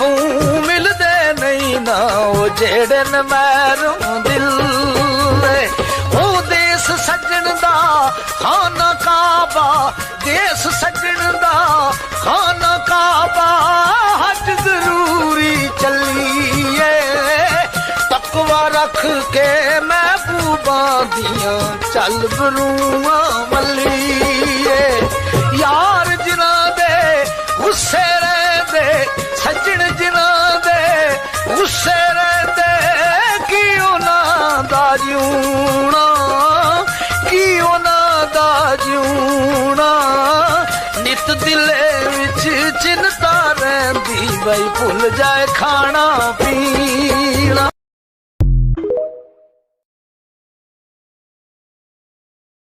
ਤੂੰ ਮਿਲਦੇ ਨਹੀਂ ਨਾ ਉਹ ਜਿਹੜੇ ਨੇ ਮੈਰੋਂ ਦਿਲ। ਉਹ ਦੇਸ ਸੱਜਣ ਦਾ ਖਾਨਾ ਕਾਬਾ, ਦੇਸ ਸੱਜਣ ਦਾ ਖਾਨਾ ਕਾਬਾ, ਹੱਜ ਜ਼ਰੂਰੀ ਚੱਲੀਏ। ਤਕਵਾ ਰੱਖ ਕੇ ਮਹਿਬੂਬਾਂ ਦੀਆਂ ਚੱਲ ਬਰੂਆਂ ਮੱਲੀਏ। ਯਾਰ ਜਿਨ੍ਹਾਂ ਦੇ ਗੁੱਸੇ ਰਹਿੰਦੇ, ਸੱਜਣ ਜਿਨ੍ਹਾਂ ਦੇ ਗੁੱਸੇ ਰਹਿੰਦੇ, ਕੀ ਉਹਨਾਂ ਦਾ ਜਿਉਣਾ, ਕੀ ਉਹਨਾਂ ਦਾ ਜਿਉਣਾ। ਨਿਤ ਦਿਲੇ ਵਿੱਚ ਚਿੰਤਾ ਰਹਿੰਦੀ ਬਈ ਭੁੱਲ ਜਾਏ ਖਾਣਾ ਪੀਣਾ।